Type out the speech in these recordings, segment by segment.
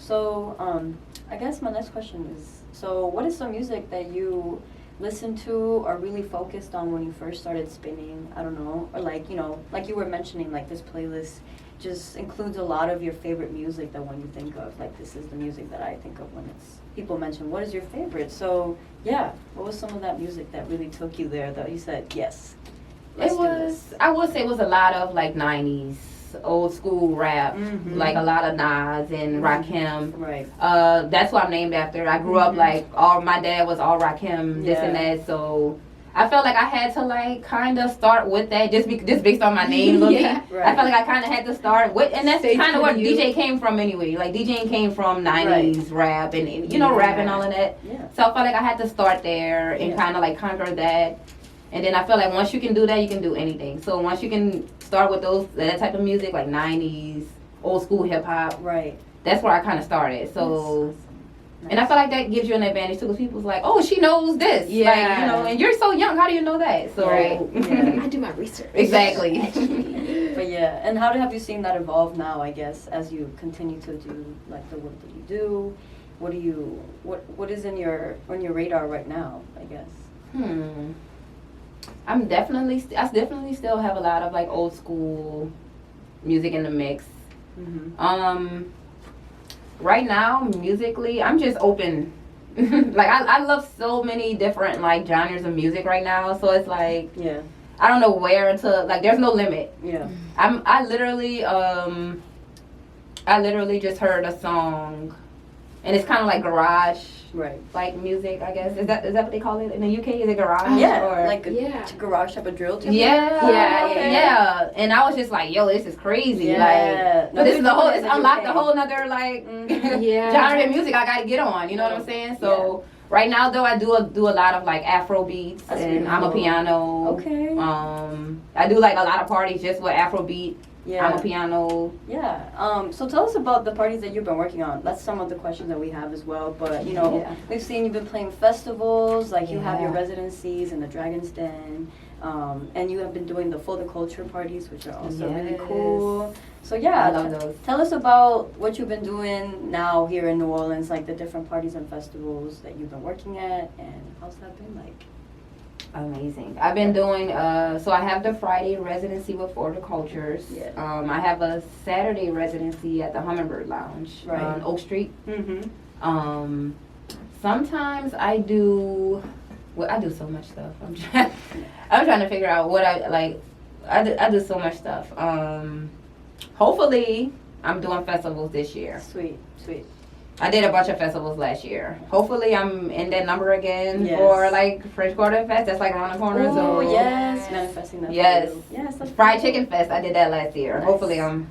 So, I guess my next question is, so what is some music that you listen to or really focused on when you first started spinning? I don't know. Or like, you know, like you were mentioning, like this playlist just includes a lot of your favorite music that when you think of, like this is the music that I think of when it's people mention what is your favorite. So yeah, what was some of that music that really took you there that you said yes? It was, I would say it was a lot of like 90s old school rap, like a lot of Nas and Rakim. Right. That's what I'm named after. I grew up like my dad was all Rakim, this and that, so I felt like I had to like kind of start with that just based on my name. Right. I felt like I kind of had to start with, and that's kind of where DJ came from anyway. Like DJing came from 90s rap and you know rap and all of that. Yeah. So I felt like I had to start there and kind of like conquer that. And then I feel like once you can do that, you can do anything. So once you can start with that type of music, like 90s, old school hip hop. Right. That's where I kind of started. So. Nice. And I feel like that gives you an advantage too, because people's like, oh, she knows this. Yeah. Like, you know, and you're so young, how do you know that? So, I do my research. Exactly. But yeah, and how have you seen that evolve now, I guess, as you continue to do, like, the work that you do? What is on your radar right now, I guess? I definitely still have a lot of, like, old school music in the mix. Right now, musically, I'm just open. Like, I love so many different, like, genres of music right now. So it's like, I don't know where to, like, there's no limit. Yeah. I literally just heard a song, and it's kind of like garage, like music, I guess. Is that what they call it in the UK? Is it garage? Yeah, or? like garage type of drill. Yeah. And I was just like, yo, this is crazy. Like, but this is it's unlocked a whole nother like genre of music I gotta get on. You know what I'm saying? So right now though, I do a lot of like Afro beats, and I'm a piano. Okay. I do like a lot of parties just with Afro beat. Yeah. I'm a piano. Yeah. So tell us about the parties that you've been working on. That's some of the questions that we have as well. But, you know, we've seen you've been playing festivals. Like, you have your residencies in the Dragon's Den. And you have been doing the For the Culture parties, which are also really cool. So, I love those. Tell us about what you've been doing now here in New Orleans, like the different parties and festivals that you've been working at. And how's that been like? Amazing. I've been doing, so I have the Friday residency with For the Cultures. I have a Saturday residency at the Hummingbird Lounge on Oak Street. Sometimes I do so much stuff. I'm trying to figure out what I like. I do so much stuff. Hopefully, I'm doing festivals this year. Sweet. I did a bunch of festivals last year. Hopefully, I'm in that number again for like French Quarter Fest. That's like around the corner. Oh yes, manifesting that. Yes, that's Fried Chicken Fest. I did that last year. Nice. Hopefully, I'm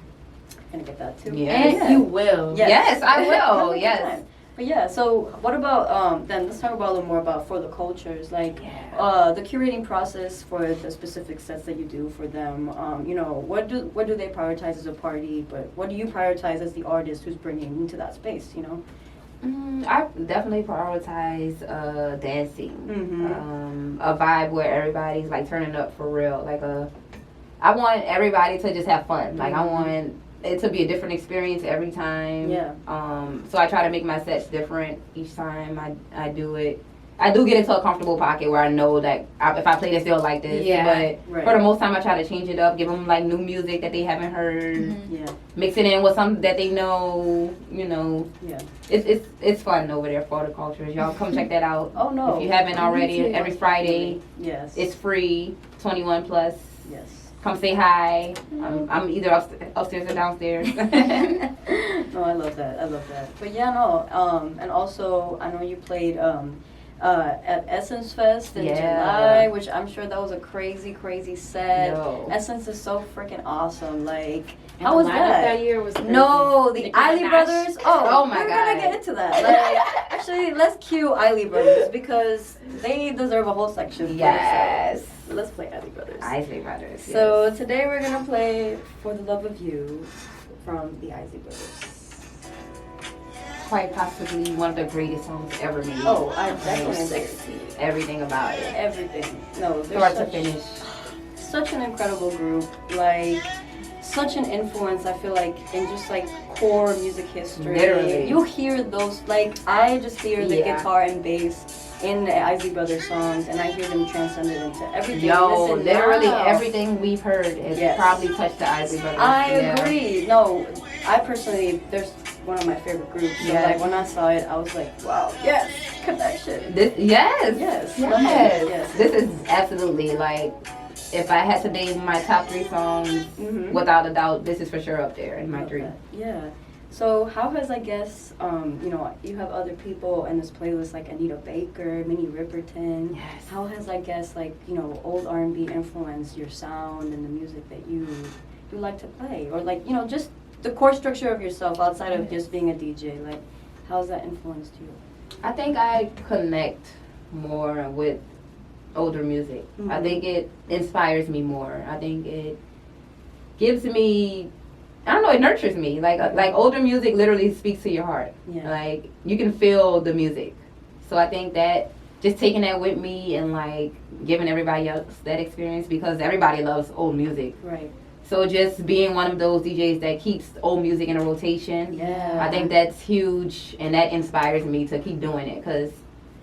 gonna get that too. And you will. Yes, I will. Yes. But yeah, so what about then? Let's talk about a little more about For the Cultures, like the curating process for the specific sets that you do for them. You know, what do they prioritize as a party, but what do you prioritize as the artist who's bringing into that space? You know. I definitely prioritize dancing, a vibe where everybody's like turning up for real. Like I want everybody to just have fun. Like I want it to be a different experience every time. So I try to make my sets different each time I do it. I do get into a comfortable pocket where I know that if I play this, they'll like this. But for the most time, I try to change it up, give them like new music that they haven't heard. Mix it in with something that they know. You know. It's fun over there for the cultures. Y'all come check that out. Oh no! If you haven't already, every Friday. Yes. It's free, 21 plus. Yes. Come say hi. I'm either upstairs or downstairs. No, I love that. But yeah, no. And also, I know you played at Essence Fest in July, which I'm sure that was a crazy set. Essence is so freaking awesome. Like, how was that year was crazy. No, the Isley Brothers. Oh my God. We're gonna get into that. Like, actually, let's cue Isley Brothers because they deserve a whole section. Yes. So let's play Isley Brothers. Isley Brothers. So today we're gonna play For the Love of You from the Isley Brothers. Quite possibly one of the greatest songs ever made. Oh, I definitely everything about it. Everything. No, start to finish. Such an incredible group. Like, such an influence, I feel like, in just like core music history. Literally. You hear those, like, I just hear the Yeah. guitar and bass in the Isley Brothers songs, and I hear them transcended into everything. Yo, Listen, literally now. everything we've heard has Yes. probably touched the Isley Brothers. I Yeah. agree. No, I personally, there's one of my favorite groups. So Yes. like when I saw it, I was like, wow, yes, connection. This, yes. Yes. Yes. Yes. This is absolutely like, if I had to name my top 3 songs, Mhm. without a doubt, this is for sure up there in my 3. Yeah. So how has, I guess, you know, you have other people in this playlist like Anita Baker, Minnie Riperton. Yes. How has, I guess, like, you know, old R&B influenced your sound and the music that you like to play? Or like, you know, just the core structure of yourself outside of just being a DJ. Like, how has that influenced you? I think I connect more with older music. Mhm. I think it inspires me more. I think it gives me, I don't know, it nurtures me. Like older music literally speaks to your heart. Yeah. Like you can feel the music. So I think that just taking that with me and like giving everybody else that experience, because everybody loves old music. Right. So just being one of those DJs that keeps old music in a rotation, Yeah. I think that's huge, and that inspires me to keep doing it, because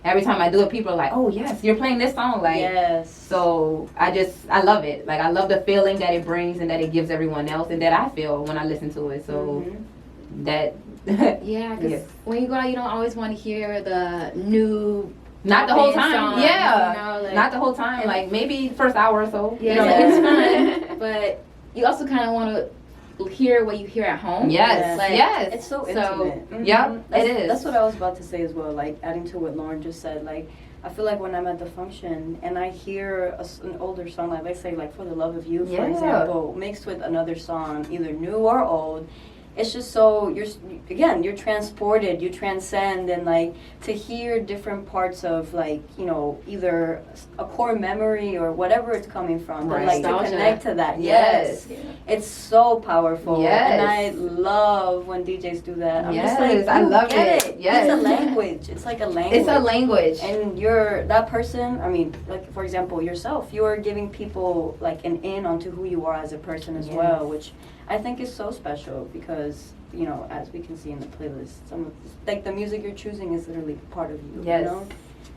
every time I do it, people are like, oh yes, you're playing this song. Like, yes. so I love it. Like I love the feeling that it brings and that it gives everyone else and that I feel when I listen to it. So Mhm. that, Yeah, because Yeah. when you go out, you don't always want to hear the new. not the whole poppin' time. song, Yeah. you know, like- Not the whole time. Like maybe first hour or so. Yeah, you know. it's fun, but you also kind of want to hear what you hear at home. Yes. Like, Yes. It's so So, intimate. Mhm. yep, That's, it is. That's what I was about to say as well. Like adding to what Lauren just said. Like I feel like when I'm at the function and I hear an older song, like let's say like "For the Love of You," for Yeah. example, mixed with another song, either new or old. It's just so you're transported, you transcend, and like to hear different parts of like, you know, either a core memory or whatever it's coming from, but Right. like to Nostalgia. connect to that. Yes. Yeah. It's so powerful. Yes. And I love when DJs do that. I'm just Yes, like, I you love get it. Yes. It's a language. It's like a language. It's a language. And you're that person, I mean, like for example, yourself, you're giving people like an in onto who you are as a person as Yes. well, which I think is so special because, you know, as we can see in the playlist, some of like the music you're choosing is literally part of you. Yes. You know?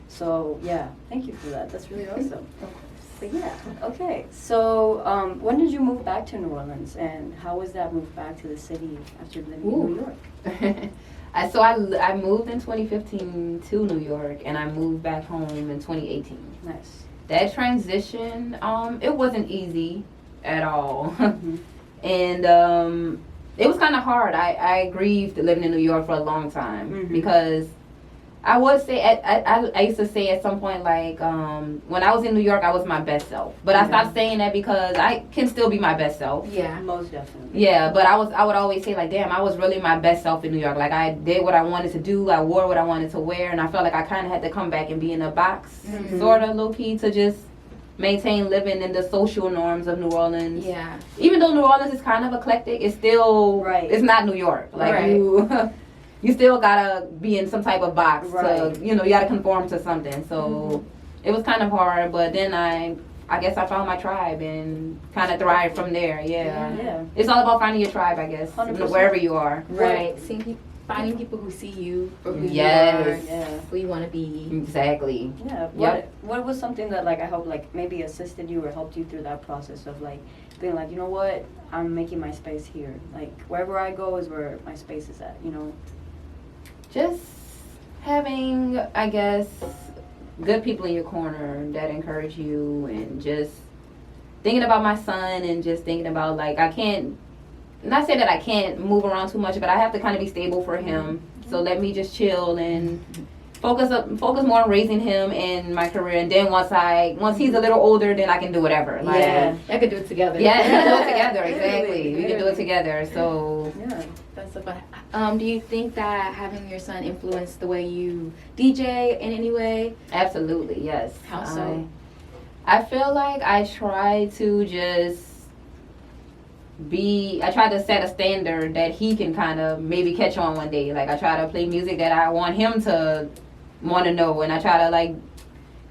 So yeah, thank you for that. That's really awesome. But yeah, okay. So when did you move back to New Orleans, and how was that move back to the city after living in New York? So I moved in 2015 to New York, and I moved back home in 2018. Nice. That transition, it wasn't easy at all. Mhm. And it was kind of hard. I grieved living in New York for a long time Mhm. because I would say I used to say at some point, like when I was in New York, I was my best self, but I stopped saying that because I can still be my best self. Yeah. Most definitely. Yeah, but I would always say like, damn, I was really my best self in New York. Like I did what I wanted to do, I wore what I wanted to wear, and I felt like I kind of had to come back and be in a box, Mhm. sort of low key, to just maintain living in the social norms of New Orleans. Yeah. Even though New Orleans is kind of eclectic, it's still Right. It's not New York. Like Right. you still gotta be in some type of box Right. to, you know, you gotta conform to something. So it was kind of hard, but then I guess I found my tribe and kind of thrived from there. Yeah. Yeah. It's all about finding your tribe, I guess, 100%. wherever you are. Right. Finding people who see you for who Yes. you are, Yeah. who you want to be. Exactly. Yeah. What was something that like I hope like maybe assisted you or helped you through that process of like being like, you know what, I'm making my space here. Like wherever I go is where my space is at. You know. Just having, I guess, good people in your corner that encourage you, and just thinking about my son, and just thinking about like I can't, not say that I can't move around too much, but I have to kind of be stable for him. So let me just chill and focus more on raising him and my career. And then once he's a little older, then I can do whatever. Like, Yeah. I could do it together. Yeah, we can do it together. Literally, Exactly. We can do it together. So Yeah. That's so fun. Do you think that having your son influenced the way you DJ in any way? absolutely, yes. How so? I feel like I try to just I try to set a standard that he can kind of maybe catch on one day. Like I try to play music that I want him to want to know, and I try to like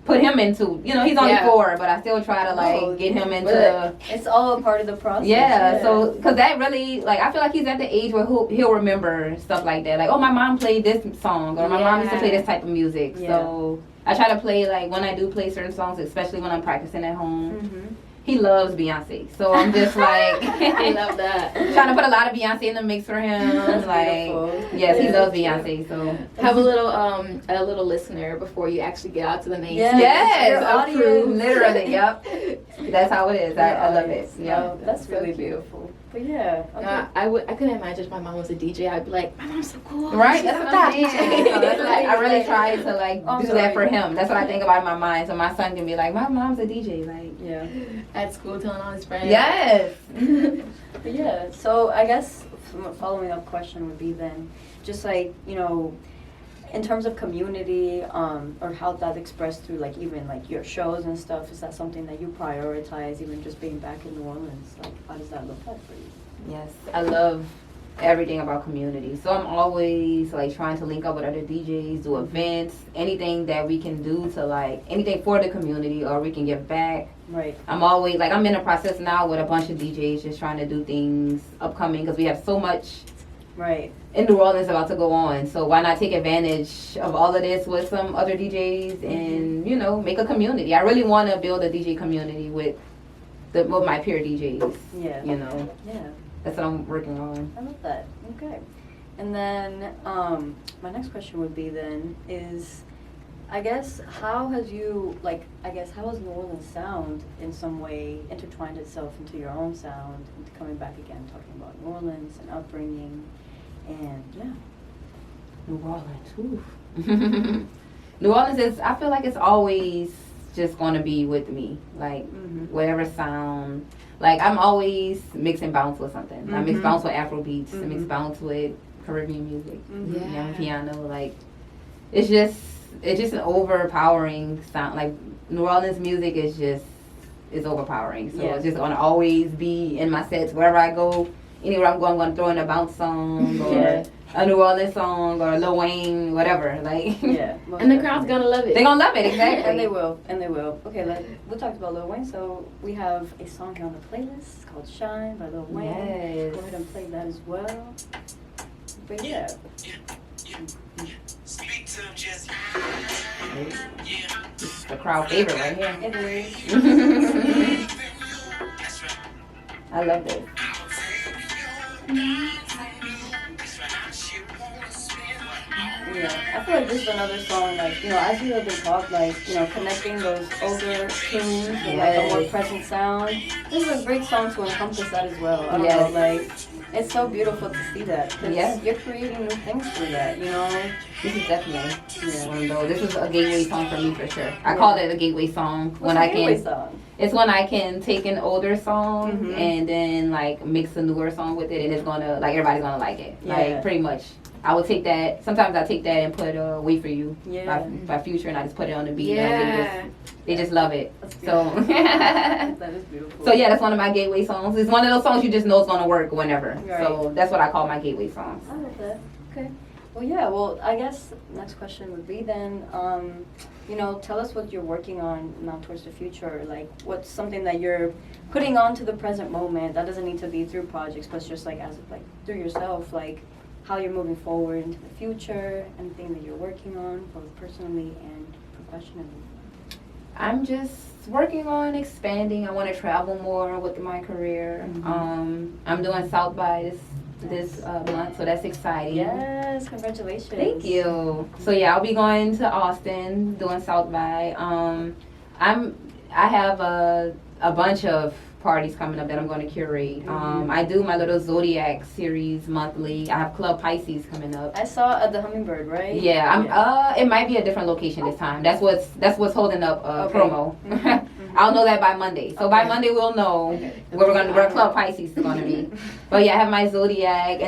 put him into, you know, he's only 4, but I still try to like get him into. It's all a part of the process. Yeah, so because that really, like, I feel like he's at the age where he'll remember stuff like that. Like, oh, my mom played this song, or my mom used to play this type of music. So I try to play, like, when I do play certain songs, especially when I'm practicing at home. He loves Beyonce, so I'm just like, I love that. trying to put a lot of Beyonce in the mix for him. That's like, beautiful. Yes, he loves Beyonce. So have a little listener before you actually get out to the main stage. Yes, approved. literally, yep. That's how it is. I love it. Yeah, that's really beautiful. But yeah, okay. I couldn't imagine if my mom was a DJ. I'd be like, my mom's so cool. Right? That's what I'm saying. So that's like, I really try to like do that for him. That's what I think about in my mind. So my son can be like, my mom's a DJ. Like, yeah. At school telling all his friends. Yes. But yeah, so I guess following up question would be then, just like, you know, in terms of community, or how that's expressed through like even like your shows and stuff, is that something that you prioritize, even just being back in New Orleans? Like, how does that look like for you? Yes, I love everything about community. So I'm always like trying to link up with other DJs, do events, anything that we can do to like anything for the community, or we can give back. Right. I'm always like, I'm in a process now with a bunch of DJs just trying to do things upcoming, because we have so much in New Orleans about to go on. So why not take advantage of all of this with some other DJs and, you know, make a community. I really want to build a DJ community with my peer DJs. Yeah. You know. Yeah. That's what I'm working on. I love that. Okay. And then my next question would be then is, I guess, how has New Orleans sound in some way intertwined itself into your own sound, and coming back again, talking about New Orleans and upbringing, and New Orleans, oof. New Orleans is, I feel like it's always just going to be with me, like whatever sound. Like, I'm always mixing bounce with something. I mix bounce with Afro beats, I mix bounce with Caribbean music, young piano. Like, it's just an overpowering sound. Like, New Orleans music is overpowering. So it's just gonna always be in my sets wherever I go. Anywhere I'm going to throw in a bounce song or a New Orleans song or Lil Wayne, whatever. Like, and the crowd's gonna love it. They're gonna love it, exactly. And they will. Okay, we talked about Lil Wayne, so we have a song here on the playlist. It's called "Shine" by Lil Wayne. Yes. Go ahead and play that as well. But yeah. It's the crowd favorite right here. It is. I love this. Yeah, I feel like this is another song, like, you know, as you have been taught, like, you know, connecting those older tunes with like a more present sound. This is a great song to encompass that as well. I don't know, like, it's so beautiful to see that. Because you're creating new things through that, you know? This is definitely one of those. This is a gateway song for me for sure. I call it a gateway song. It's when I can take an older song and then like mix a newer song with it, and it's gonna, like, everybody's gonna like it. Like, pretty much. I would take that. Sometimes I take that and put "Wait for You" by Future, and I just put it on the beat. And they just love it. So that is beautiful. So yeah, that's one of my gateway songs. It's one of those songs you just know it's gonna work whenever. Right. So that's what I call my gateway songs. I love that. Okay. Well, yeah. Well, I guess next question would be then, you know, tell us what you're working on now towards the future. Like, what's something that you're putting on to the present moment? That doesn't need to be through projects, but just like through yourself, like how you're moving forward into the future, anything that you're working on, both personally and professionally. I'm just working on expanding. I want to travel more with my career. I'm doing South by this month, so that's exciting. Yes, congratulations. Thank you. So yeah, I'll be going to Austin doing South by. I have a bunch of parties coming up that I'm going to curate. I do my little Zodiac series monthly. I have Club Pisces coming up. I saw at the Hummingbird, right? Yeah, it might be a different location this time. That's what's holding up promo. I'll know that by Monday. So by Monday we'll know where Club Pisces is going to be. But yeah, I have my Zodiac, and then